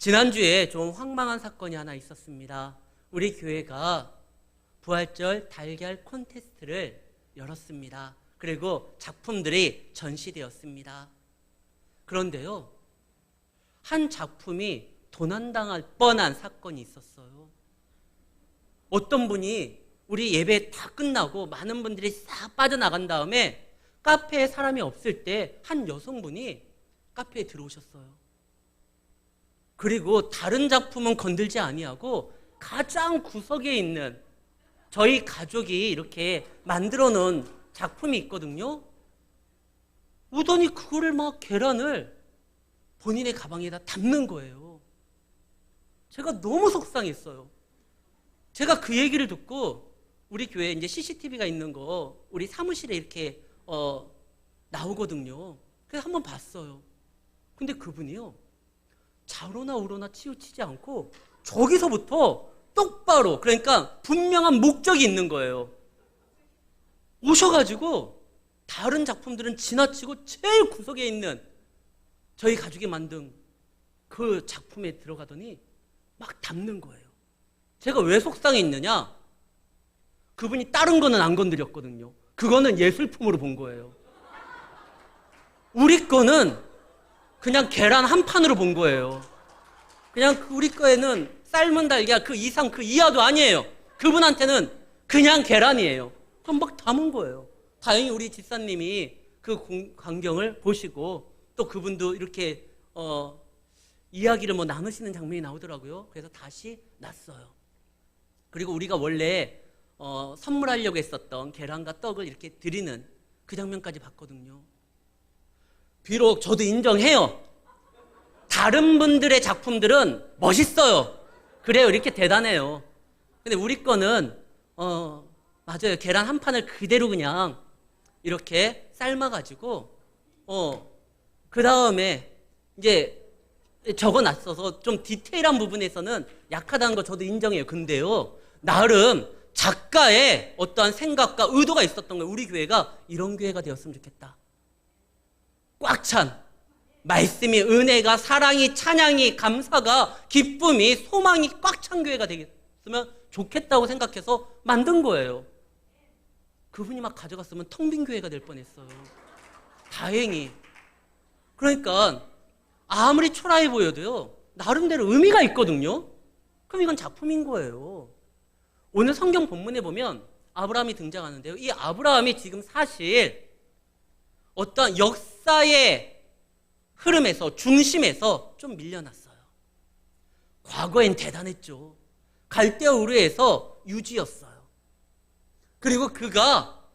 지난주에 좀 황망한 사건이 하나 있었습니다. 우리 교회가 부활절 달걀 콘테스트를 열었습니다. 그리고 작품들이 전시되었습니다. 그런데요, 한 작품이 도난당할 뻔한 사건이 있었어요. 어떤 분이 우리 예배 다 끝나고 많은 분들이 싹 빠져나간 다음에 카페에 사람이 없을 때 한 여성분이 카페에 들어오셨어요. 그리고 다른 작품은 건들지 아니하고 가장 구석에 있는 저희 가족이 이렇게 만들어 놓은 작품이 있거든요. 오더니 그거를 막 계란을 본인의 가방에다 담는 거예요. 제가 너무 속상했어요. 제가 그 얘기를 듣고 우리 교회에 이제 CCTV가 있는 거 우리 사무실에 이렇게 나오거든요. 그래서 한번 봤어요. 근데 그분이요, 좌로나 우로나 치우치지 않고 저기서부터 똑바로, 그러니까 분명한 목적이 있는 거예요. 오셔가지고 다른 작품들은 지나치고 제일 구석에 있는 저희 가족이 만든 그 작품에 들어가더니 막 담는 거예요. 제가 왜 속상했느냐? 그분이 다른 거는 안 건드렸거든요. 그거는 예술품으로 본 거예요. 우리 거는 그냥 계란 한 판으로 본 거예요. 그냥 우리 거에는 삶은 달걀 그 이상 그 이하도 아니에요. 그분한테는 그냥 계란이에요. 그럼 막 담은 거예요. 다행히 우리 집사님이 그 광경을 보시고 또 그분도 이렇게 이야기를 뭐 나누시는 장면이 나오더라고요. 그래서 다시 놨어요. 그리고 우리가 원래 선물하려고 했었던 계란과 떡을 이렇게 드리는 그 장면까지 봤거든요. 비록 저도 인정해요. 다른 분들의 작품들은 멋있어요. 그래요, 이렇게 대단해요. 근데 우리 거는 맞아요. 계란 한 판을 그대로 그냥 이렇게 삶아가지고 그 다음에 이제 적어놨어서 좀 디테일한 부분에서는 약하다는 거 저도 인정해요. 근데요, 나름 작가의 어떠한 생각과 의도가 있었던 거예요. 우리 교회가 이런 교회가 되었으면 좋겠다. 꽉 찬 말씀이, 은혜가, 사랑이, 찬양이, 감사가, 기쁨이, 소망이 꽉 찬 교회가 되겠으면 좋겠다고 생각해서 만든 거예요. 그분이 막 가져갔으면 텅 빈 교회가 될 뻔했어요. 다행히. 그러니까 아무리 초라해 보여도요, 나름대로 의미가 있거든요. 그럼 이건 작품인 거예요. 오늘 성경 본문에 보면 아브라함이 등장하는데요. 이 아브라함이 지금 사실 어떤 역사의 흐름에서, 중심에서 좀 밀려났어요. 과거엔 대단했죠. 갈대아 우르에서 유지였어요. 그리고 그가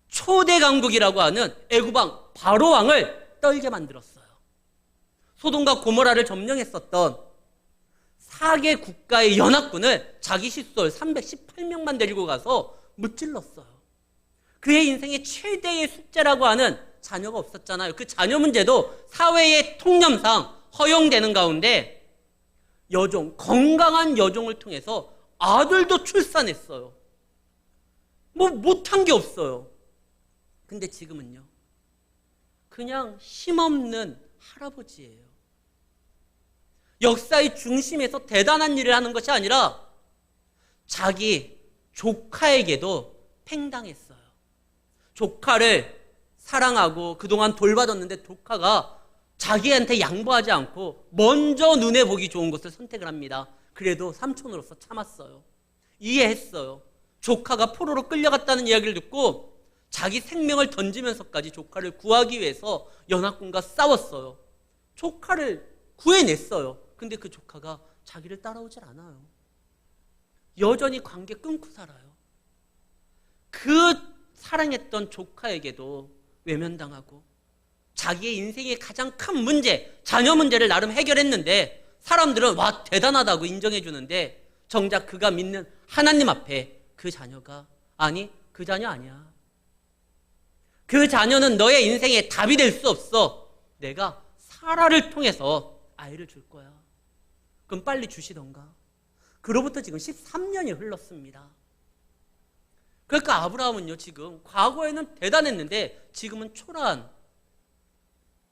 초대 강국이라고 하는 애굽왕 바로 왕을 떨게 만들었어요. 소돔과 고모라를 점령했었던 4개 국가의 연합군을 자기 식솔 318명만 데리고 가서 무찔렀어요. 그의 인생의 최대의 숙제라고 하는 자녀가 없었잖아요. 그 자녀 문제도 사회의 통념상 허용되는 가운데 여종, 건강한 여종을 통해서 아들도 출산했어요. 뭐 못한 게 없어요. 근데 지금은요, 그냥 힘없는 할아버지예요. 역사의 중심에서 대단한 일을 하는 것이 아니라 자기 조카에게도 팽당했어요. 조카를 사랑하고 그동안 돌봐줬는데 조카가 자기한테 양보하지 않고 먼저 눈에 보기 좋은 것을 선택을 합니다. 그래도 삼촌으로서 참았어요. 이해했어요. 조카가 포로로 끌려갔다는 이야기를 듣고 자기 생명을 던지면서까지 조카를 구하기 위해서 연합군과 싸웠어요. 조카를 구해냈어요. 근데 그 조카가 자기를 따라오질 않아요. 여전히 관계 끊고 살아요. 그 사랑했던 조카에게도 외면당하고 자기의 인생의 가장 큰 문제, 자녀 문제를 나름 해결했는데 사람들은 와 대단하다고 인정해 주는데 정작 그가 믿는 하나님 앞에 그 자녀가 아니 그 자녀 아니야. 그 자녀는 너의 인생의 답이 될 수 없어. 내가 사라를 통해서 아이를 줄 거야. 그럼 빨리 주시던가. 그로부터 지금 13년이 흘렀습니다. 그러니까 아브라함은요, 지금 과거에는 대단했는데 지금은 초라한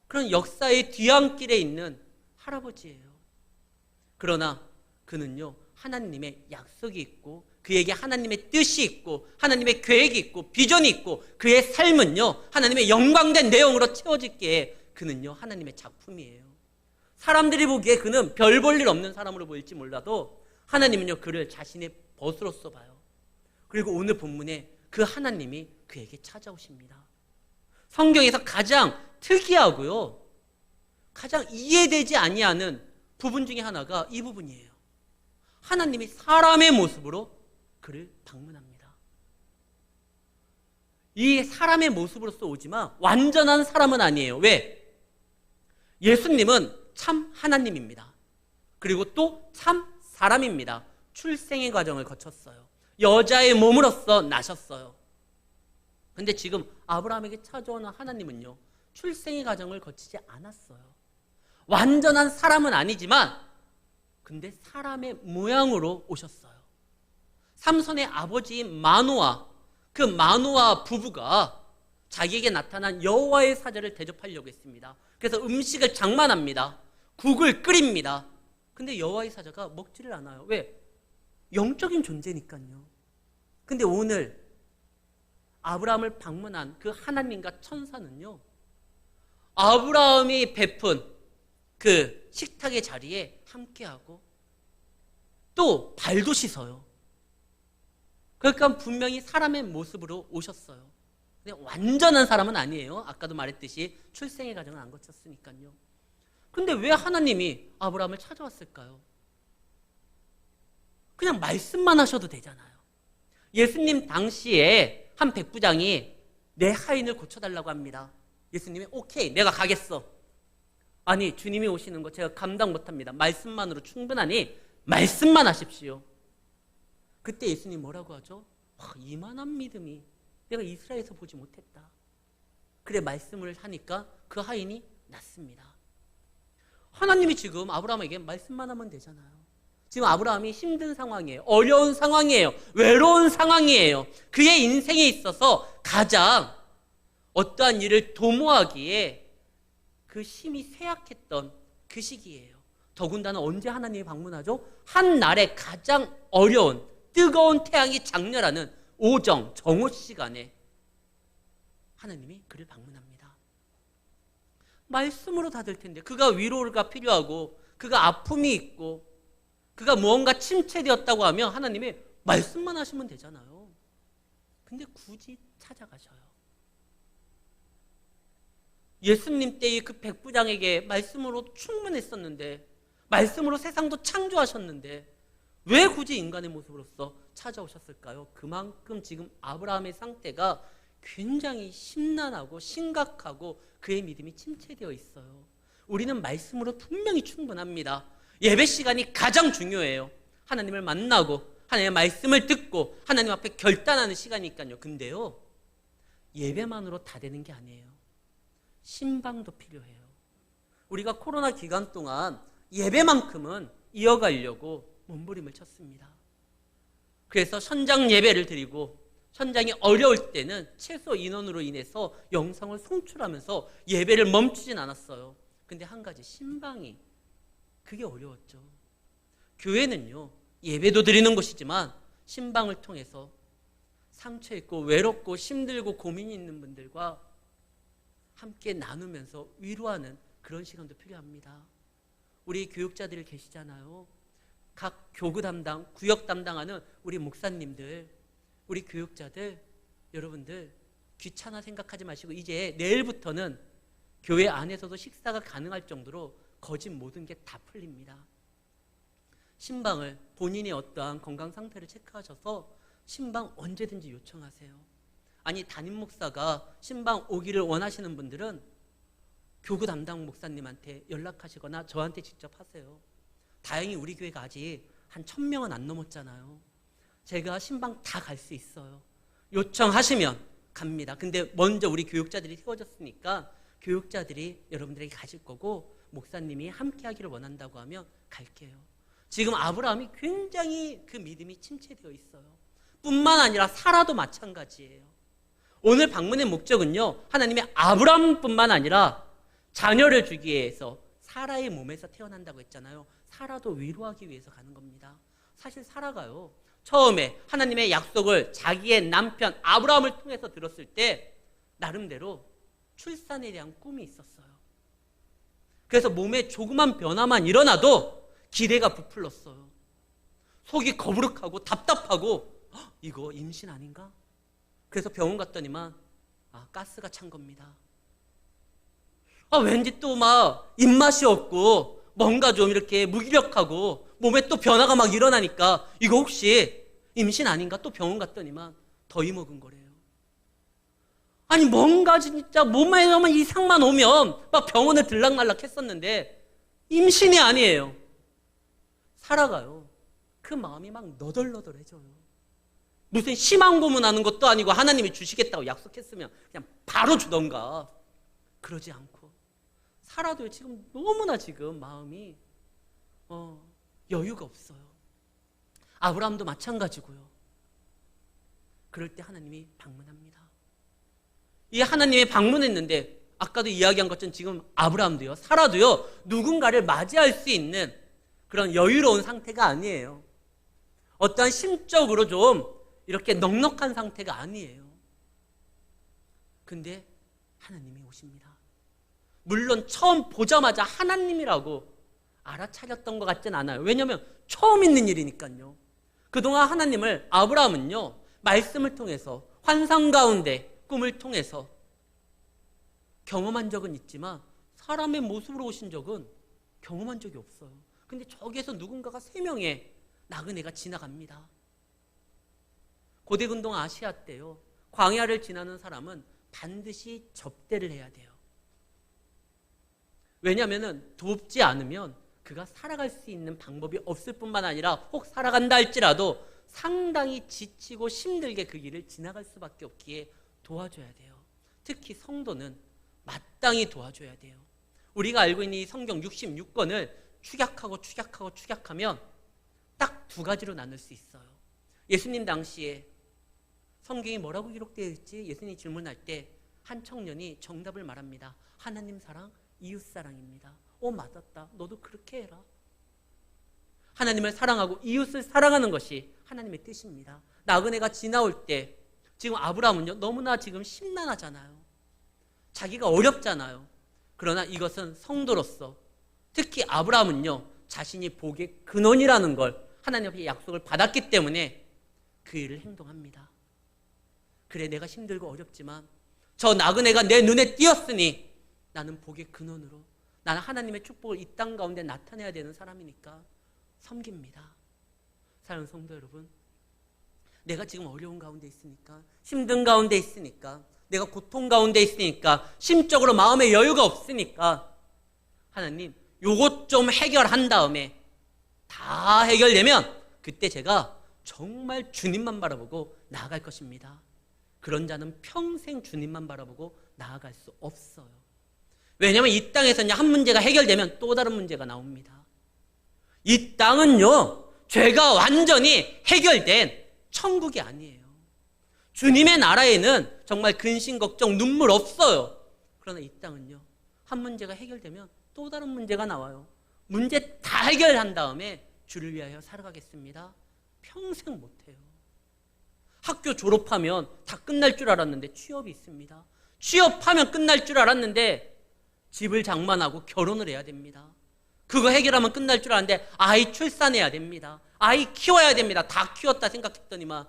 그런 역사의 뒤안길에 있는 할아버지예요. 그러나 그는요, 하나님의 약속이 있고 그에게 하나님의 뜻이 있고 하나님의 계획이 있고 비전이 있고 그의 삶은요, 하나님의 영광된 내용으로 채워질기에 그는요, 하나님의 작품이에요. 사람들이 보기에 그는 별 볼 일 없는 사람으로 보일지 몰라도 하나님은요, 그를 자신의 벗으로서 봐요. 그리고 오늘 본문에 그 하나님이 그에게 찾아오십니다. 성경에서 가장 특이하고요, 가장 이해되지 아니하는 부분 중에 하나가 이 부분이에요. 하나님이 사람의 모습으로 그를 방문합니다. 이 사람의 모습으로서 오지만 완전한 사람은 아니에요. 왜? 예수님은 참 하나님입니다. 그리고 또 참 사람입니다. 출생의 과정을 거쳤어요. 여자의 몸으로서 나셨어요. 근데 지금 아브라함에게 찾아오는 하나님은요, 출생의 과정을 거치지 않았어요. 완전한 사람은 아니지만 근데 사람의 모양으로 오셨어요. 삼손의 아버지인 마노아, 그 마노아 부부가 자기에게 나타난 여호와의 사자를 대접하려고 했습니다. 그래서 음식을 장만합니다. 국을 끓입니다. 근데 여호와의 사자가 먹지를 않아요. 왜? 영적인 존재니까요. 근데 오늘 아브라함을 방문한 그 하나님과 천사는요, 아브라함이 베푼 그 식탁의 자리에 함께하고 또 발도 씻어요. 그러니까 분명히 사람의 모습으로 오셨어요. 근데 완전한 사람은 아니에요. 아까도 말했듯이 출생의 과정을 안 거쳤으니까요. 근데 왜 하나님이 아브라함을 찾아왔을까요? 그냥 말씀만 하셔도 되잖아요. 예수님 당시에 한 백부장이 내 하인을 고쳐달라고 합니다. 예수님이 오케이, 내가 가겠어. 아니, 주님이 오시는 거 제가 감당 못합니다. 말씀만으로 충분하니 말씀만 하십시오. 그때 예수님 뭐라고 하죠? 이만한 믿음이 내가 이스라엘에서 보지 못했다. 그래, 말씀을 하니까 그 하인이 낫습니다. 하나님이 지금 아브라함에게 말씀만 하면 되잖아요. 지금 아브라함이 힘든 상황이에요. 어려운 상황이에요. 외로운 상황이에요. 그의 인생에 있어서 가장 어떠한 일을 도모하기에 그 힘이 쇠약했던 그 시기예요. 더군다나 언제 하나님이 방문하죠? 한 날에 가장 어려운 뜨거운 태양이 장렬하는 오정, 정오 시간에 하나님이 그를 방문합니다. 말씀으로 다 될 텐데 그가 위로가 필요하고 그가 아픔이 있고 그가 무언가 침체되었다고 하면 하나님이 말씀만 하시면 되잖아요. 근데 굳이 찾아가셔요. 예수님 때의 그 백부장에게 말씀으로 충분했었는데, 말씀으로 세상도 창조하셨는데 왜 굳이 인간의 모습으로서 찾아오셨을까요? 그만큼 지금 아브라함의 상태가 굉장히 심란하고 심각하고 그의 믿음이 침체되어 있어요. 우리는 말씀으로 분명히 충분합니다. 예배 시간이 가장 중요해요. 하나님을 만나고 하나님의 말씀을 듣고 하나님 앞에 결단하는 시간이니까요. 근데요, 예배만으로 다 되는 게 아니에요. 신방도 필요해요. 우리가 코로나 기간 동안 예배만큼은 이어가려고 몸부림을 쳤습니다. 그래서 현장 예배를 드리고 현장이 어려울 때는 최소 인원으로 인해서 영상을 송출하면서 예배를 멈추진 않았어요. 근데 한 가지, 신방이 그게 어려웠죠. 교회는요, 예배도 드리는 곳이지만 신방을 통해서 상처 있고 외롭고 힘들고 고민이 있는 분들과 함께 나누면서 위로하는 그런 시간도 필요합니다. 우리 교육자들이 계시잖아요. 각 교구 담당, 구역 담당하는 우리 목사님들, 우리 교육자들, 여러분들 귀찮아 생각하지 마시고 이제 내일부터는 교회 안에서도 식사가 가능할 정도로 거짓 모든 게 다 풀립니다. 신방을 본인의 어떠한 건강 상태를 체크하셔서 신방 언제든지 요청하세요. 아니, 담임 목사가 신방 오기를 원하시는 분들은 교구 담당 목사님한테 연락하시거나 저한테 직접 하세요. 다행히 우리 교회가 아직 한 1000명은 안 넘었잖아요. 제가 신방 다 갈 수 있어요. 요청하시면 갑니다. 근데 먼저 우리 교육자들이 세워졌으니까 교육자들이 여러분들에게 가실 거고 목사님이 함께 하기를 원한다고 하면 갈게요. 지금 아브라함이 굉장히 그 믿음이 침체되어 있어요. 뿐만 아니라 사라도 마찬가지예요. 오늘 방문의 목적은요, 하나님이 아브라함뿐만 아니라 자녀를 주기 위해서 사라의 몸에서 태어난다고 했잖아요. 사라도 위로하기 위해서 가는 겁니다. 사실 사라가요, 처음에 하나님의 약속을 자기의 남편 아브라함을 통해서 들었을 때 나름대로 출산에 대한 꿈이 있었어요. 그래서 몸에 조그만 변화만 일어나도 기대가 부풀렀어요. 속이 거부룩하고 답답하고 이거 임신 아닌가? 그래서 병원 갔더니만 가스가 찬 겁니다. 왠지 또 막 입맛이 없고 뭔가 좀 이렇게 무기력하고 몸에 또 변화가 막 일어나니까 이거 혹시 임신 아닌가? 또 병원 갔더니만 더위 먹은 거래요. 아니 뭔가 진짜 몸에서만 이상만 오면 막 병원을 들락날락 했었는데 임신이 아니에요. 사라가요, 그 마음이 막 너덜너덜해져요. 무슨 희망 고문하는 것도 아니고 하나님이 주시겠다고 약속했으면 그냥 바로 주던가. 그러지 않고 사라도 지금 너무나 지금 마음이 여유가 없어요. 아브라함도 마찬가지고요. 그럴 때 하나님이 방문합니다. 이 하나님이 방문했는데 아까도 이야기한 것처럼 지금 아브라함도요, 사라도요, 누군가를 맞이할 수 있는 그런 여유로운 상태가 아니에요. 어떠한 심적으로 좀 이렇게 넉넉한 상태가 아니에요. 근데 하나님이 오십니다. 물론 처음 보자마자 하나님이라고 알아차렸던 것 같진 않아요. 왜냐하면 처음 있는 일이니까요. 그동안 하나님을 아브라함은요, 말씀을 통해서 환상 가운데 꿈을 통해서 경험한 적은 있지만 사람의 모습으로 오신 적은 경험한 적이 없어요. 근데 저기에서 누군가가 3명의 나그네가 지나갑니다. 고대근동 아시아 때요, 광야를 지나는 사람은 반드시 접대를 해야 돼요. 왜냐하면 돕지 않으면 그가 살아갈 수 있는 방법이 없을 뿐만 아니라 혹 살아간다 할지라도 상당히 지치고 힘들게 그 길을 지나갈 수밖에 없기에 도와줘야 돼요. 특히 성도는 마땅히 도와줘야 돼요. 우리가 알고 있는 이 성경 66권을 축약하면 딱 2가지로 나눌 수 있어요. 예수님 당시에 성경이 뭐라고 기록되어 있지? 예수님이 질문할 때 한 청년이 정답을 말합니다. 하나님 사랑, 이웃 사랑입니다. 맞았다. 너도 그렇게 해라. 하나님을 사랑하고 이웃을 사랑하는 것이 하나님의 뜻입니다. 나그네가 지나올 때 지금 아브라함은요, 너무나 지금 심란하잖아요. 자기가 어렵잖아요. 그러나 이것은 성도로서, 특히 아브라함은요, 자신이 복의 근원이라는 걸 하나님 앞에 약속을 받았기 때문에 그 일을 행동합니다. 그래, 내가 힘들고 어렵지만 저 나그네가 내 눈에 띄었으니 나는 복의 근원으로, 나는 하나님의 축복을 이 땅 가운데 나타내야 되는 사람이니까 섬깁니다. 사랑하는 성도 여러분, 내가 지금 어려운 가운데 있으니까, 힘든 가운데 있으니까, 내가 고통 가운데 있으니까, 심적으로 마음에 여유가 없으니까 하나님 요것 좀 해결한 다음에 다 해결되면 그때 제가 정말 주님만 바라보고 나아갈 것입니다. 그런 자는 평생 주님만 바라보고 나아갈 수 없어요. 왜냐하면 이 땅에서 한 문제가 해결되면 또 다른 문제가 나옵니다. 이 땅은요, 죄가 완전히 해결된 천국이 아니에요. 주님의 나라에는 정말 근심, 걱정, 눈물 없어요. 그러나 이 땅은요, 한 문제가 해결되면 또 다른 문제가 나와요. 문제 다 해결한 다음에 주를 위하여 살아가겠습니다. 평생 못해요. 학교 졸업하면 다 끝날 줄 알았는데 취업이 있습니다. 취업하면 끝날 줄 알았는데 집을 장만하고 결혼을 해야 됩니다. 그거 해결하면 끝날 줄 알았는데 아이 출산해야 됩니다. 아이 키워야 됩니다. 다 키웠다 생각했더니만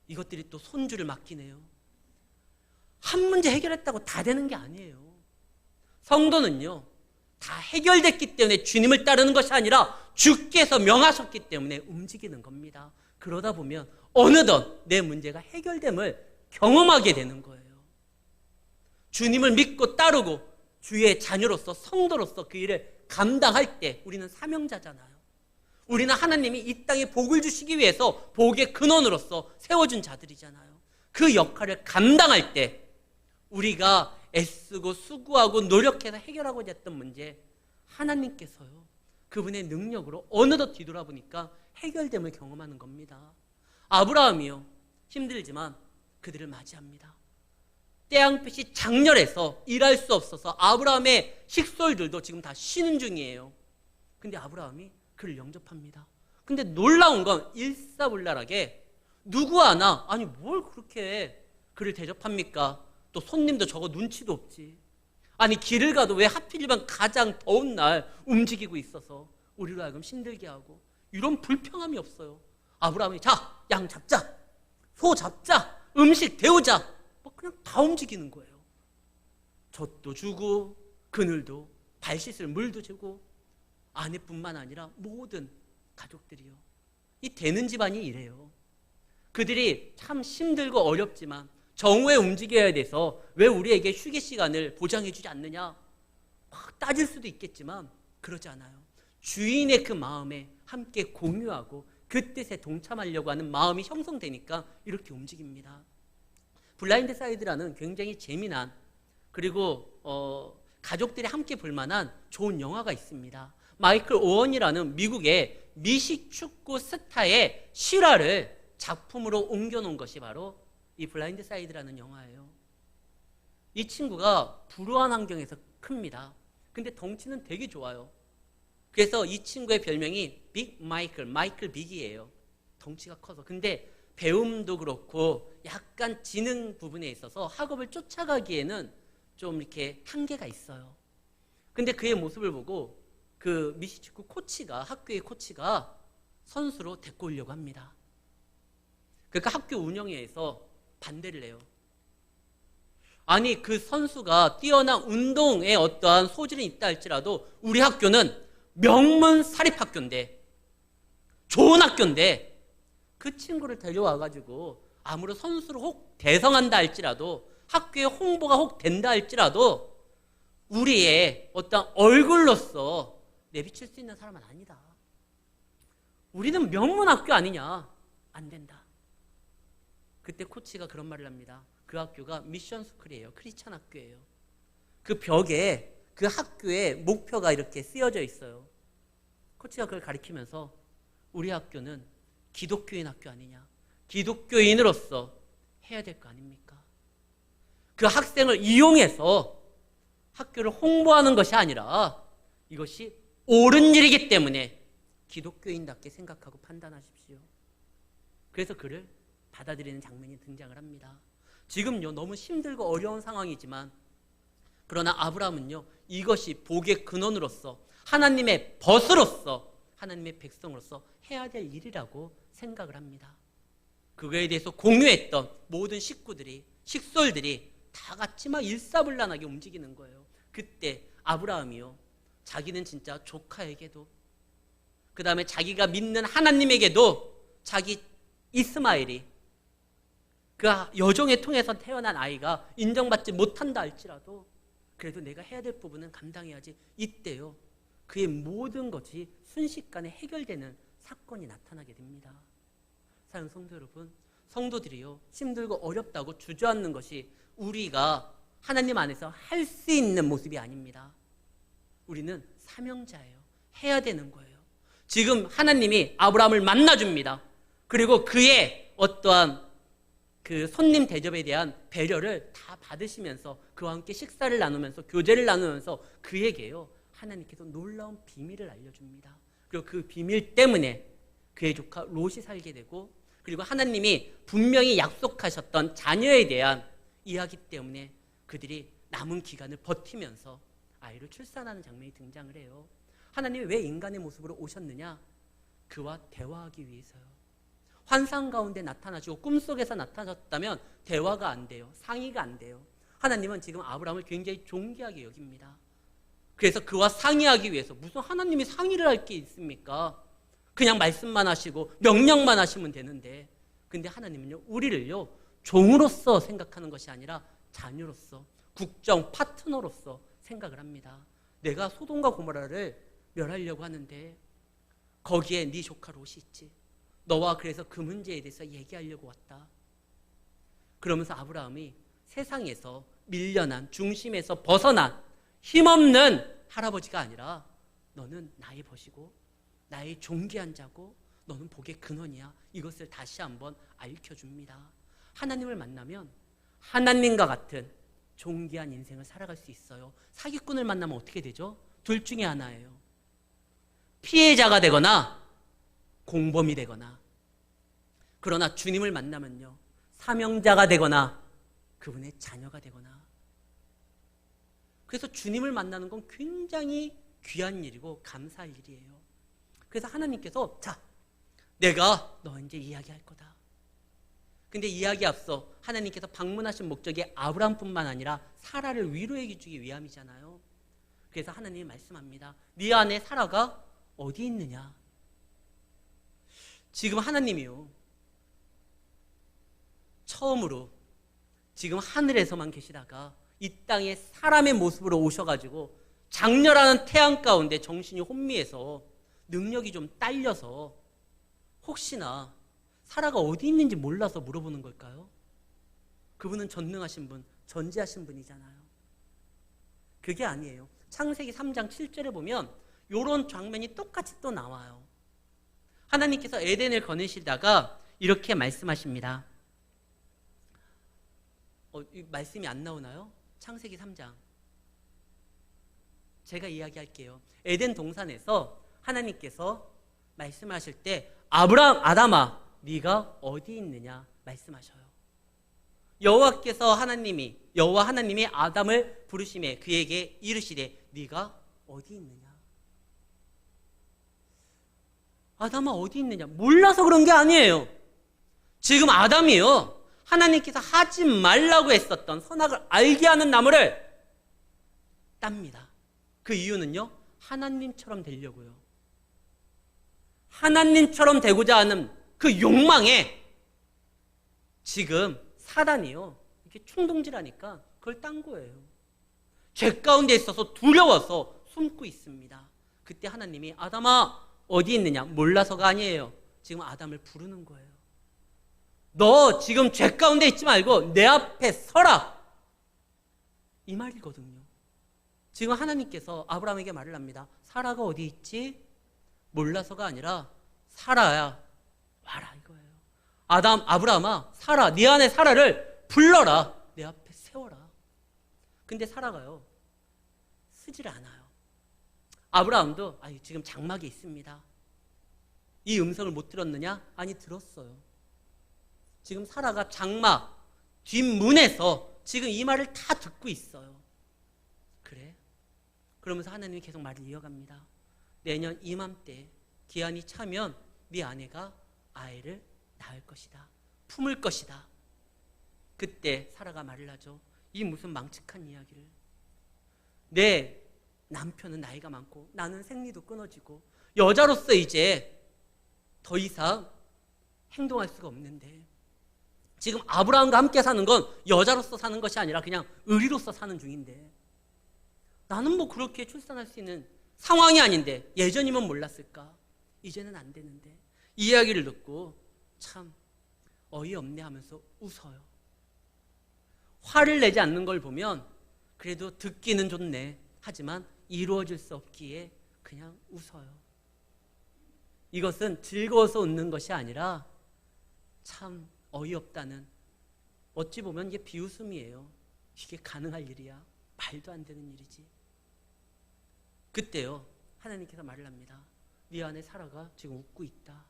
이것들이 또 손주를 맡기네요. 한 문제 해결했다고 다 되는 게 아니에요. 성도는요, 다 해결됐기 때문에 주님을 따르는 것이 아니라 주께서 명하셨기 때문에 움직이는 겁니다. 그러다 보면 어느덧 내 문제가 해결됨을 경험하게 되는 거예요. 주님을 믿고 따르고 주의 자녀로서, 성도로서 그 일을 감당할 때 우리는 사명자잖아요. 우리는 하나님이 이 땅에 복을 주시기 위해서 복의 근원으로서 세워준 자들이잖아요. 그 역할을 감당할 때 우리가 애쓰고 수고하고 노력해서 해결하고자 했던 문제, 하나님께서요, 그분의 능력으로 어느덧 뒤돌아보니까 해결됨을 경험하는 겁니다. 아브라함이요, 힘들지만 그들을 맞이합니다. 태양빛이 장렬해서 일할 수 없어서 아브라함의 식솔들도 지금 다 쉬는 중이에요. 근데 아브라함이 그를 영접합니다. 근데 놀라운 건 일사불란하게 누구 하나 아니 뭘 그렇게 그를 대접합니까? 또 손님도 저거 눈치도 없지. 아니 길을 가도 왜 하필이면 가장 더운 날 움직이고 있어서 우리로 하여금 힘들게 하고 이런 불평함이 없어요. 아브라함이 자, 양 잡자, 소 잡자, 음식 데우자 뭐 그냥 다 움직이는 거예요. 젖도 주고 그늘도 발 씻을 물도 주고 아내뿐만 아니라 모든 가족들이요. 이 되는 집안이 이래요. 그들이 참 힘들고 어렵지만 정오에 움직여야 돼서 왜 우리에게 휴게 시간을 보장해 주지 않느냐 막 따질 수도 있겠지만 그러지 않아요. 주인의 그 마음에 함께 공유하고 그 뜻에 동참하려고 하는 마음이 형성되니까 이렇게 움직입니다. 블라인드 사이드라는 굉장히 재미난 그리고 가족들이 함께 볼만한 좋은 영화가 있습니다. 마이클 오원이라는 미국의 미식축구 스타의 실화를 작품으로 옮겨놓은 것이 바로 이 블라인드 사이드라는 영화예요. 이 친구가 불우한 환경에서 큽니다. 근데 덩치는 되게 좋아요. 그래서 이 친구의 별명이 빅 마이클 빅이에요. 덩치가 커서. 근데 배움도 그렇고 약간 지능 부분에 있어서 학업을 쫓아가기에는 좀 이렇게 한계가 있어요. 근데 그의 모습을 보고 그 미식축구 코치가 학교의 코치가 선수로 데리고 오려고 합니다. 그러니까 학교 운영회에서 반대를 해요. 아니 그 선수가 뛰어난 운동에 어떠한 소질이 있다 할지라도 우리 학교는 명문 사립학교인데 좋은 학교인데 그 친구를 데려와가지고 아무리 선수를 혹 대성한다 할지라도 학교에 홍보가 혹 된다 할지라도 우리의 어떤 얼굴로서 내비칠 수 있는 사람은 아니다. 우리는 명문학교 아니냐. 안 된다. 그때 코치가 그런 말을 합니다. 그 학교가 미션 스쿨이에요. 크리스찬 학교예요. 그 벽에 그 학교의 목표가 이렇게 쓰여져 있어요. 코치가 그걸 가리키면서 우리 학교는 기독교인 학교 아니냐. 기독교인으로서 해야 될 거 아닙니까? 그 학생을 이용해서 학교를 홍보하는 것이 아니라 이것이 옳은 일이기 때문에 기독교인답게 생각하고 판단하십시오. 그래서 그를 받아들이는 장면이 등장을 합니다. 지금요 너무 힘들고 어려운 상황이지만 그러나 아브라함은요 이것이 복의 근원으로서 하나님의 벗으로서 하나님의 백성으로서 해야 될 일이라고 생각을 합니다. 그거에 대해서 공유했던 모든 식구들이 식솔들이 다 같이 막 일사불란하게 움직이는 거예요. 그때 아브라함이요 자기는 진짜 조카에게도 그 다음에 자기가 믿는 하나님에게도 자기 이스마엘이 그 여종의 통해서 태어난 아이가 인정받지 못한다 할지라도 그래도 내가 해야 될 부분은 감당해야지. 이때요 그의 모든 것이 순식간에 해결되는 사건이 나타나게 됩니다. 사랑하는 성도 여러분, 성도들이요 힘들고 어렵다고 주저앉는 것이 우리가 하나님 안에서 할 수 있는 모습이 아닙니다. 우리는 사명자예요. 해야 되는 거예요. 지금 하나님이 아브라함을 만나줍니다. 그리고 그의 어떠한 그 손님 대접에 대한 배려를 다 받으시면서 그와 함께 식사를 나누면서 교제를 나누면서 그에게요 하나님께서 놀라운 비밀을 알려줍니다. 그리고 그 비밀 때문에 그의 조카 롯이 살게 되고 그리고 하나님이 분명히 약속하셨던 자녀에 대한 이야기 때문에 그들이 남은 기간을 버티면서 아이를 출산하는 장면이 등장을 해요. 하나님이 왜 인간의 모습으로 오셨느냐? 그와 대화하기 위해서요. 환상 가운데 나타나시고 꿈속에서 나타나셨다면 대화가 안 돼요. 상의가 안 돼요. 하나님은 지금 아브라함을 굉장히 존귀하게 여깁니다. 그래서 그와 상의하기 위해서 무슨 하나님이 상의를 할 게 있습니까? 그냥 말씀만 하시고 명령만 하시면 되는데 근데 하나님은요 우리를요 종으로서 생각하는 것이 아니라 자녀로서 국정 파트너로서 생각을 합니다. 내가 소돔과 고모라를 멸하려고 하는데 거기에 네 조카 롯이 있지. 너와 그래서 그 문제에 대해서 얘기하려고 왔다. 그러면서 아브라함이 세상에서 밀려난 중심에서 벗어난 힘없는 할아버지가 아니라 너는 나의 벗이고 나의 존귀한 자고 너는 복의 근원이야. 이것을 다시 한번 알려줍니다. 하나님을 만나면 하나님과 같은 존귀한 인생을 살아갈 수 있어요. 사기꾼을 만나면 어떻게 되죠? 둘 중에 하나예요. 피해자가 되거나 공범이 되거나, 그러나 주님을 만나면요, 사명자가 되거나 그분의 자녀가 되거나. 그래서 주님을 만나는 건 굉장히 귀한 일이고 감사할 일이에요. 그래서 하나님께서, 자, 내가 너 이제 이야기할 거다. 근데 이야기 앞서 하나님께서 방문하신 목적이 아브라함뿐만 아니라 사라를 위로해 주기 위함이잖아요. 그래서 하나님이 말씀합니다. 네 안에 사라가 어디 있느냐? 지금 하나님이요, 처음으로 지금 하늘에서만 계시다가 이 땅에 사람의 모습으로 오셔가지고 장렬하는 태양 가운데 정신이 혼미해서 능력이 좀 딸려서 혹시나 사라가 어디 있는지 몰라서 물어보는 걸까요? 그분은 전능하신 분, 전지하신 분이잖아요. 그게 아니에요. 창세기 3장 7절에 보면 이런 장면이 똑같이 또 나와요. 하나님께서 에덴을 거느시다가 이렇게 말씀하십니다. 이 말씀이 안 나오나요? 창세기 3장. 제가 이야기할게요. 에덴 동산에서 하나님께서 말씀하실 때 아담아, 네가 어디 있느냐 말씀하셔요. 여호와 하나님이 아담을 부르시매 그에게 이르시되 네가 어디 있느냐. 아담아 어디 있느냐, 몰라서 그런 게 아니에요. 지금 아담이요, 하나님께서 하지 말라고 했었던 선악을 알게 하는 나무를 땁니다. 그 이유는요, 하나님처럼 되려고요. 하나님처럼 되고자 하는 그 욕망에 지금 사단이요, 이렇게 충동질하니까 그걸 딴 거예요. 죄 가운데 있어서 두려워서 숨고 있습니다. 그때 하나님이 아담아 어디 있느냐, 몰라서가 아니에요. 지금 아담을 부르는 거예요. 너 지금 죄 가운데 있지 말고 내 앞에 서라, 이 말이거든요. 지금 하나님께서 아브라함에게 말을 합니다. 사라가 어디 있지? 몰라서가 아니라 사라야 와라 이거예요. 아브라함아, 사라, 네 안에 사라를 불러라, 내 앞에 세워라. 근데 사라가요, 쓰질 않아요. 아브라함도 지금 장막에 있습니다. 이 음성을 못 들었느냐? 아니, 들었어요. 지금 사라가 장막 뒷문에서 지금 이 말을 다 듣고 있어요. 그래? 그러면서 하나님이 계속 말을 이어갑니다. 내년 이맘때 기한이 차면 네 아내가 아이를 낳을 것이다, 품을 것이다. 그때 사라가 말을 하죠. 이 무슨 망측한 이야기를. 내 남편은 나이가 많고 나는 생리도 끊어지고 여자로서 이제 더 이상 행동할 수가 없는데, 지금 아브라함과 함께 사는 건 여자로서 사는 것이 아니라 그냥 의리로서 사는 중인데, 나는 뭐 그렇게 출산할 수 있는 상황이 아닌데, 예전이면 몰랐을까? 이제는 안 되는데. 이 이야기를 듣고 참 어이없네 하면서 웃어요. 화를 내지 않는 걸 보면 그래도 듣기는 좋네, 하지만 이루어질 수 없기에 그냥 웃어요. 이것은 즐거워서 웃는 것이 아니라 참 어이없다는, 어찌 보면 이게 비웃음이에요. 이게 가능할 일이야? 말도 안 되는 일이지. 그때요, 하나님께서 말을 합니다. 네 안에 사라가 지금 웃고 있다.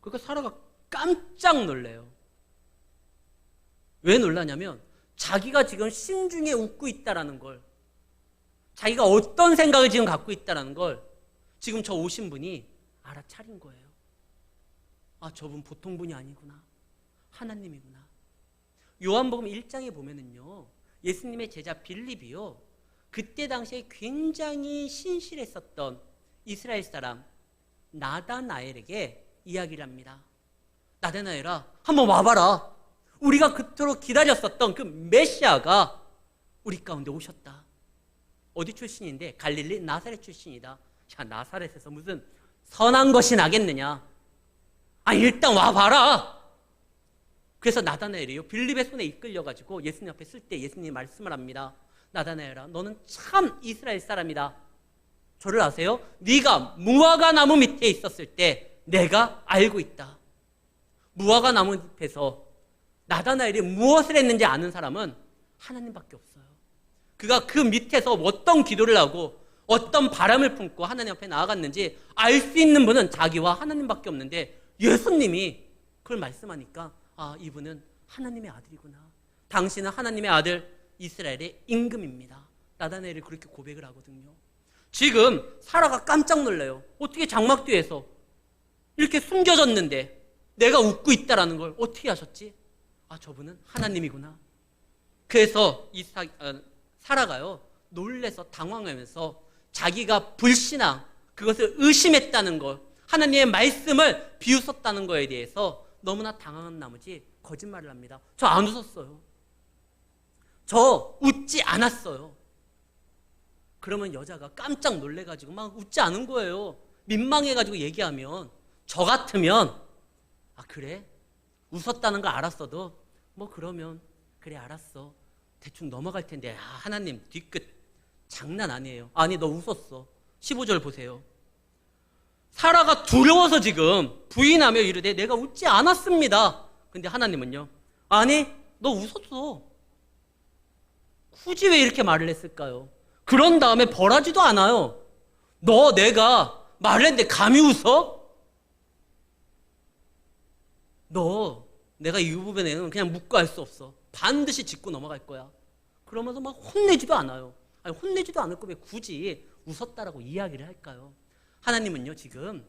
그러니까 사라가 깜짝 놀래요. 왜 놀라냐면 자기가 지금 심중에 웃고 있다라는 걸, 자기가 어떤 생각을 지금 갖고 있다라는 걸 지금 저 오신 분이 알아차린 거예요. 아, 저분 보통 분이 아니구나, 하나님이구나. 요한복음 1장에 보면은요, 예수님의 제자 빌립이요, 그때 당시에 굉장히 신실했었던 이스라엘 사람 나다나엘에게 이야기를 합니다. 나다나엘아, 한번 와봐라. 우리가 그토록 기다렸었던 그 메시아가 우리 가운데 오셨다. 어디 출신인데? 갈릴리 나사렛 출신이다. 야, 나사렛에서 무슨 선한 것이 나겠느냐? 일단 와봐라. 그래서 나다나엘이요, 빌립의 손에 이끌려가지고 예수님 앞에 쓸 때 예수님이 말씀을 합니다. 나다나엘아, 너는 참 이스라엘 사람이다. 저를 아세요? 네가 무화과 나무 밑에 있었을 때 내가 알고 있다. 무화과 나무 잎에서 나다나엘이 무엇을 했는지 아는 사람은 하나님밖에 없어요. 그가 그 밑에서 어떤 기도를 하고 어떤 바람을 품고 하나님 앞에 나아갔는지 알 수 있는 분은 자기와 하나님밖에 없는데 예수님이 그걸 말씀하니까 이분은 하나님의 아들이구나. 당신은 하나님의 아들 이스라엘의 임금입니다. 나다나엘이 그렇게 고백을 하거든요. 지금 사라가 깜짝 놀라요. 어떻게 장막 뒤에서 이렇게 숨겨졌는데 내가 웃고 있다라는 걸 어떻게 아셨지? 저분은 하나님이구나. 그래서 사라가요 놀래서 당황하면서 자기가 불신앙, 그것을 의심했다는 것, 하나님의 말씀을 비웃었다는 것에 대해서 너무나 당황한 나머지 거짓말을 합니다. 저 안 웃었어요. 저 웃지 않았어요. 그러면 여자가 깜짝 놀래가지고 막 웃지 않은 거예요. 민망해가지고 얘기하면, 저 같으면 그래? 웃었다는 거 알았어도 뭐 그러면 그래 알았어 대충 넘어갈 텐데 하나님 뒤끝 장난 아니에요. 아니 너 웃었어. 15절 보세요. 사라가 두려워서 지금 부인하며 이르되 내가 웃지 않았습니다. 근데 하나님은요, 아니 너 웃었어. 굳이 왜 이렇게 말을 했을까요? 그런 다음에 벌하지도 않아요. 너 내가 말을 했는데 감히 웃어? 너 내가 이 부분에는 그냥 묻고 할 수 없어. 반드시 짚고 넘어갈 거야. 그러면서 막 혼내지도 않아요. 혼내지도 않을 거 왜 굳이 웃었다라고 이야기를 할까요? 하나님은요 지금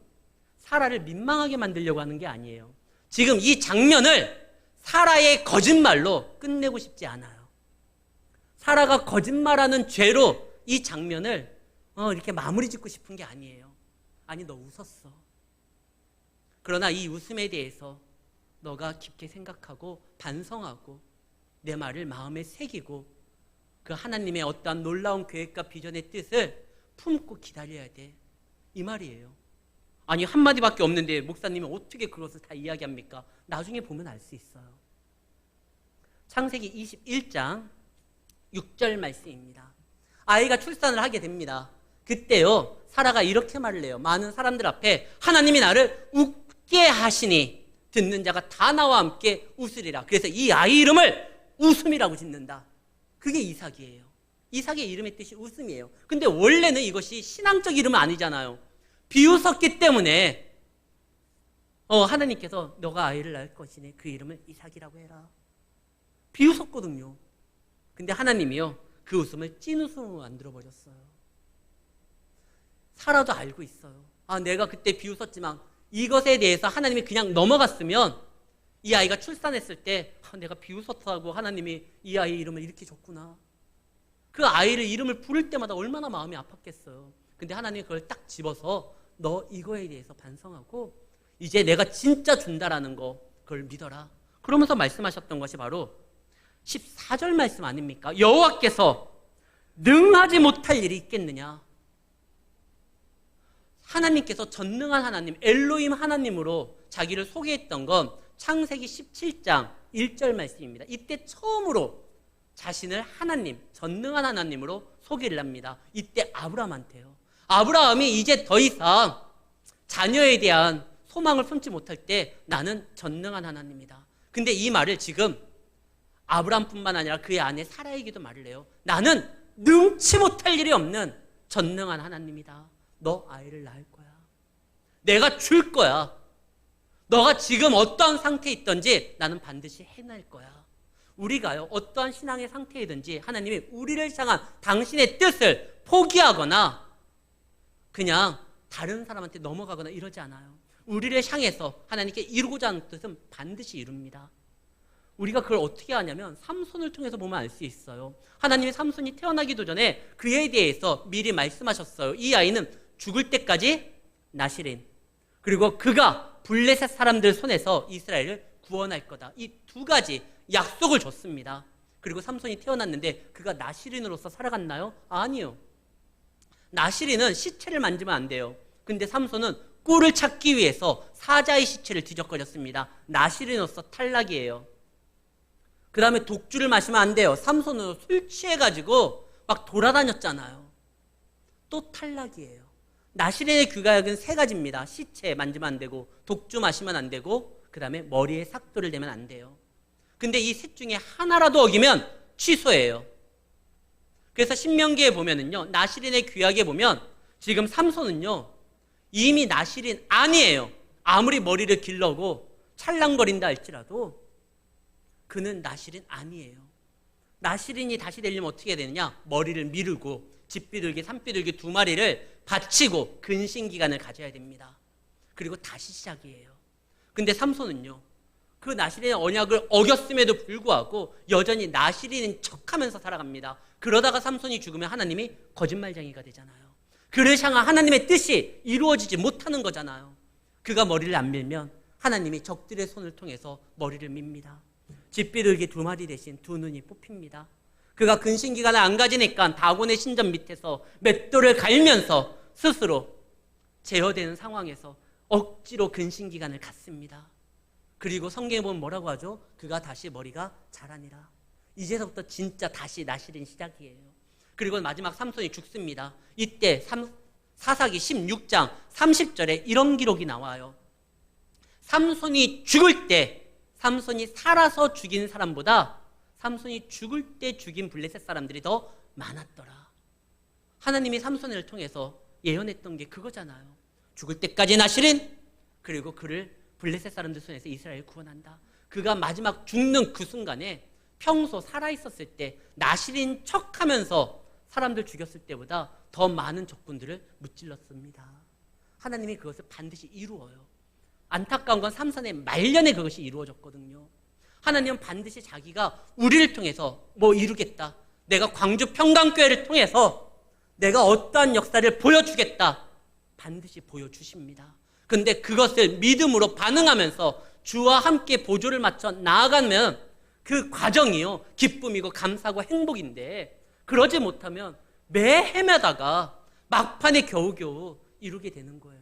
사라를 민망하게 만들려고 하는 게 아니에요. 지금 이 장면을 사라의 거짓말로 끝내고 싶지 않아요. 사라가 거짓말하는 죄로 이 장면을 이렇게 마무리 짓고 싶은 게 아니에요. 아니 너 웃었어. 그러나 이 웃음에 대해서 너가 깊게 생각하고 반성하고 내 말을 마음에 새기고 그 하나님의 어떠한 놀라운 계획과 비전의 뜻을 품고 기다려야 돼. 이 말이에요. 아니 한마디밖에 없는데 목사님이 어떻게 그것을 다 이야기합니까? 나중에 보면 알 수 있어요. 창세기 21장 6절 말씀입니다. 아이가 출산을 하게 됩니다. 그때요 사라가 이렇게 말을 해요. 많은 사람들 앞에 하나님이 나를 웃게 하시니 듣는 자가 다 나와 함께 웃으리라. 그래서 이 아이 이름을 웃음이라고 짓는다. 그게 이삭이에요. 이삭의 이름의 뜻이 웃음이에요. 근데 원래는 이것이 신앙적 이름은 아니잖아요. 비웃었기 때문에 하나님께서 너가 아이를 낳을 것이니 그 이름을 이삭이라고 해라. 비웃었거든요. 근데 하나님이요 그 웃음을 찐웃음으로 만들어버렸어요. 사라도 알고 있어요. 내가 그때 비웃었지만 이것에 대해서 하나님이 그냥 넘어갔으면 이 아이가 출산했을 때 내가 비웃었다고 하나님이 이 아이 이름을 이렇게 줬구나. 그 아이를 이름을 부를 때마다 얼마나 마음이 아팠겠어요. 근데 하나님이 그걸 딱 집어서 너 이거에 대해서 반성하고 이제 내가 진짜 준다라는 거 그걸 믿어라. 그러면서 말씀하셨던 것이 바로 14절 말씀 아닙니까? 여호와께서 능하지 못할 일이 있겠느냐. 하나님께서 전능한 하나님 엘로힘 하나님으로 자기를 소개했던 건 창세기 17장 1절 말씀입니다. 이때 처음으로 자신을 하나님, 전능한 하나님으로 소개를 합니다. 이때 아브라함한테요. 아브라함이 이제 더 이상 자녀에 대한 소망을 품지 못할 때 나는 전능한 하나님이다. 근데 이 말을 지금 아브라함뿐만 아니라 그의 아내 사라에게도 말을 해요. 나는 능치 못할 일이 없는 전능한 하나님이다. 너 아이를 낳을 거야. 내가 줄 거야. 너가 지금 어떠한 상태에 있든지 나는 반드시 해낼 거야. 우리가요 어떠한 신앙의 상태이든지 하나님이 우리를 향한 당신의 뜻을 포기하거나 그냥 다른 사람한테 넘어가거나 이러지 않아요. 우리를 향해서 하나님께 이루고자 하는 뜻은 반드시 이룹니다. 우리가 그걸 어떻게 하냐면 삼손을 통해서 보면 알 수 있어요. 하나님이 삼손이 태어나기도 전에 그에 대해서 미리 말씀하셨어요. 이 아이는 죽을 때까지 나시린, 그리고 그가 블레셋 사람들 손에서 이스라엘을 구원할 거다. 이 두 가지 약속을 줬습니다. 그리고 삼손이 태어났는데 그가 나시린으로서 살아갔나요? 아니요. 나시린은 시체를 만지면 안 돼요. 근데 삼손은 꿀을 찾기 위해서 사자의 시체를 뒤적거렸습니다. 나시린으로서 탈락이에요. 그 다음에 독주를 마시면 안 돼요. 삼손은 술 취해가지고 막 돌아다녔잖아요. 또 탈락이에요. 나시린의 규약은 세 가지입니다. 시체 만지면 안 되고, 독주 마시면 안 되고, 그 다음에 머리에 삭도를 대면 안 돼요. 근데 이 셋 중에 하나라도 어기면 취소예요. 그래서 신명기에 보면은요, 나실인의 규약에 보면 지금 삼손은요, 이미 나실인 아니에요. 아무리 머리를 길러고 찰랑거린다 할지라도 그는 나실인 아니에요. 나실인이 다시 되려면 어떻게 해야 되느냐? 머리를 미루고 집비둘기, 산비둘기 2마리를 바치고 근신기간을 가져야 됩니다. 그리고 다시 시작이에요. 근데 삼손은요, 그 나실인의 언약을 어겼음에도 불구하고 여전히 나실인인 척하면서 살아갑니다. 그러다가 삼손이 죽으면 하나님이 거짓말쟁이가 되잖아요. 그를 향한 하나님의 뜻이 이루어지지 못하는 거잖아요. 그가 머리를 안 밀면 하나님이 적들의 손을 통해서 머리를 밉니다. 집비둘기 2마리 대신 2눈이 뽑힙니다. 그가 근신기간을 안 가지니까 다곤의 신전 밑에서 맷돌을 갈면서 스스로 제어되는 상황에서 억지로 근신기간을 갖습니다. 그리고 성경에 보면 뭐라고 하죠? 그가 다시 머리가 자라니라. 이제서부터 진짜 다시 나실인 시작이에요. 그리고 마지막 삼손이 죽습니다. 이때 사사기 16장 30절에 이런 기록이 나와요. 삼손이 죽을 때, 삼손이 살아서 죽인 사람보다 삼손이 죽을 때 죽인 블레셋 사람들이 더 많았더라. 하나님이 삼손을 통해서 예언했던 게 그거잖아요. 죽을 때까지 나실인, 그리고 그를 블레셋 사람들 손에서 이스라엘을 구원한다. 그가 마지막 죽는 그 순간에 평소 살아있었을 때 나실인 척하면서 사람들 죽였을 때보다 더 많은 적군들을 무찔렀습니다. 하나님이 그것을 반드시 이루어요. 안타까운 건 삼손의 말년에 그것이 이루어졌거든요. 하나님은 반드시 자기가 우리를 통해서 뭐 이루겠다, 내가 광주 평강교회를 통해서 내가 어떠한 역사를 보여주겠다, 반드시 보여주십니다. 근데 그것을 믿음으로 반응하면서 주와 함께 보조를 맞춰 나아가면 그 과정이요, 기쁨이고 감사하고 행복인데, 그러지 못하면 매 헤매다가 막판에 겨우겨우 이루게 되는 거예요.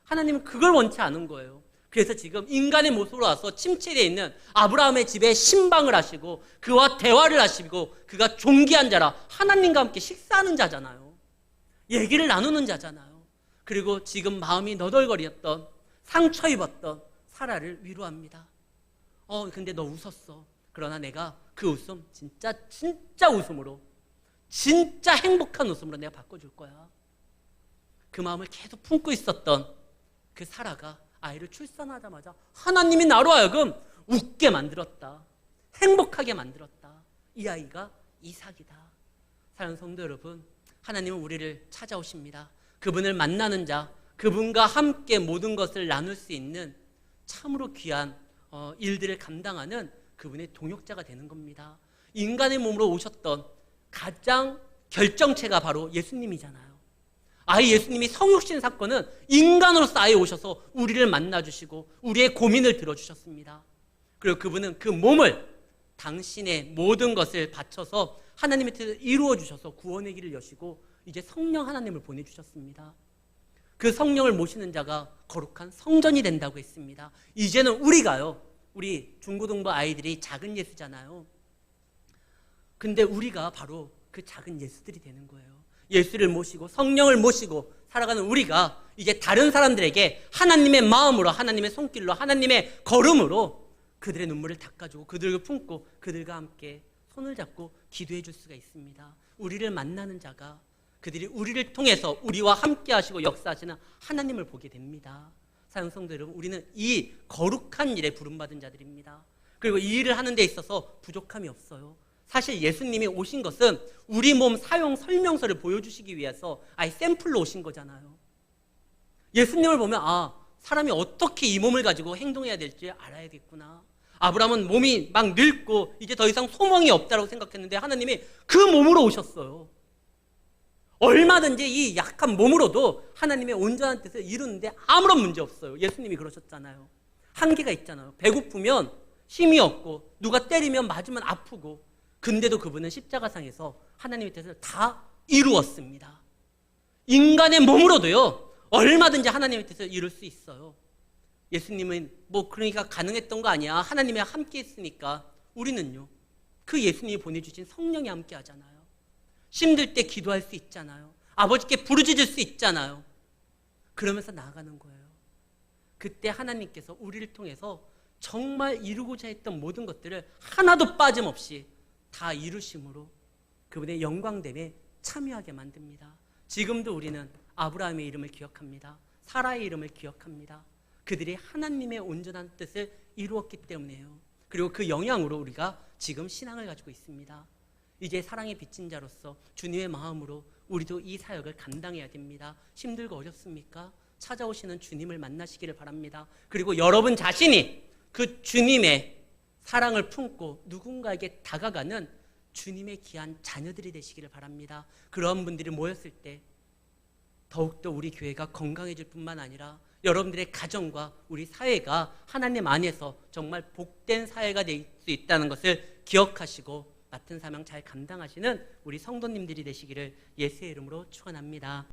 하나님은 그걸 원치 않은 거예요. 그래서 지금 인간의 모습으로 와서 침체되어 있는 아브라함의 집에 신방을 하시고 그와 대화를 하시고 그가 존귀한 자라, 하나님과 함께 식사하는 자잖아요. 얘기를 나누는 자잖아요. 그리고 지금 마음이 너덜거리었던, 상처 입었던 사라를 위로합니다. 근데 너 웃었어. 그러나 내가 그 웃음 진짜 웃음으로, 진짜 행복한 웃음으로 내가 바꿔줄 거야. 그 마음을 계속 품고 있었던 그 사라가 아이를 출산하자마자 하나님이 나로 하여금 웃게 만들었다, 행복하게 만들었다. 이 아이가 이삭이다. 사랑하는 성도 여러분, 하나님은 우리를 찾아오십니다. 그분을 만나는 자, 그분과 함께 모든 것을 나눌 수 있는 참으로 귀한 일들을 감당하는 그분의 동역자가 되는 겁니다. 인간의 몸으로 오셨던 가장 결정체가 바로 예수님이잖아요. 아예 예수님이 성육신 사건은 인간으로서 아예 오셔서 우리를 만나주시고 우리의 고민을 들어주셨습니다. 그리고 그분은 그 몸을 당신의 모든 것을 바쳐서 하나님의 뜻을 이루어 주셔서 구원의 길을 여시고 이제 성령 하나님을 보내주셨습니다. 그 성령을 모시는 자가 거룩한 성전이 된다고 했습니다. 이제는 우리가요, 우리 중고등부 아이들이 작은 예수잖아요. 근데 우리가 바로 그 작은 예수들이 되는 거예요. 예수를 모시고 성령을 모시고 살아가는 우리가 이제 다른 사람들에게 하나님의 마음으로, 하나님의 손길로, 하나님의 걸음으로 그들의 눈물을 닦아주고 그들을 품고 그들과 함께 손을 잡고 기도해 줄 수가 있습니다. 우리를 만나는 자가, 그들이 우리를 통해서 우리와 함께 하시고 역사하시는 하나님을 보게 됩니다. 사랑하는 성도 여러분, 우리는 이 거룩한 일에 부름받은 자들입니다. 그리고 이 일을 하는 데 있어서 부족함이 없어요. 사실 예수님이 오신 것은 우리 몸 사용 설명서를 보여주시기 위해서 아예 샘플로 오신 거잖아요. 예수님을 보면 사람이 어떻게 이 몸을 가지고 행동해야 될지 알아야겠구나. 아브라함은 몸이 막 늙고 이제 더 이상 소망이 없다고 생각했는데 하나님이 그 몸으로 오셨어요. 얼마든지 이 약한 몸으로도 하나님의 온전한 뜻을 이루는데 아무런 문제 없어요. 예수님이 그러셨잖아요. 한계가 있잖아요. 배고프면 힘이 없고 누가 때리면 맞으면 아프고, 근데도 그분은 십자가상에서 하나님의 뜻을 다 이루었습니다. 인간의 몸으로도요, 얼마든지 하나님의 뜻을 이룰 수 있어요. 예수님은 그러니까 가능했던 거 아니야. 하나님이 함께 했으니까. 우리는요, 그 예수님이 보내주신 성령이 함께 하잖아요. 힘들 때 기도할 수 있잖아요. 아버지께 부르짖을 수 있잖아요. 그러면서 나아가는 거예요. 그때 하나님께서 우리를 통해서 정말 이루고자 했던 모든 것들을 하나도 빠짐없이 다 이루심으로 그분의 영광됨에 참여하게 만듭니다. 지금도 우리는 아브라함의 이름을 기억합니다. 사라의 이름을 기억합니다. 그들이 하나님의 온전한 뜻을 이루었기 때문에요. 그리고 그 영향으로 우리가 지금 신앙을 가지고 있습니다. 이제 사랑의 빚진 자로서 주님의 마음으로 우리도 이 사역을 감당해야 됩니다. 힘들고 어렵습니까? 찾아오시는 주님을 만나시기를 바랍니다. 그리고 여러분 자신이 그 주님의 사랑을 품고 누군가에게 다가가는 주님의 귀한 자녀들이 되시기를 바랍니다. 그런 분들이 모였을 때 더욱더 우리 교회가 건강해질 뿐만 아니라 여러분들의 가정과 우리 사회가 하나님 안에서 정말 복된 사회가 될 수 있다는 것을 기억하시고 맡은 사명 잘 감당하시는 우리 성도님들이 되시기를 예수의 이름으로 축원합니다.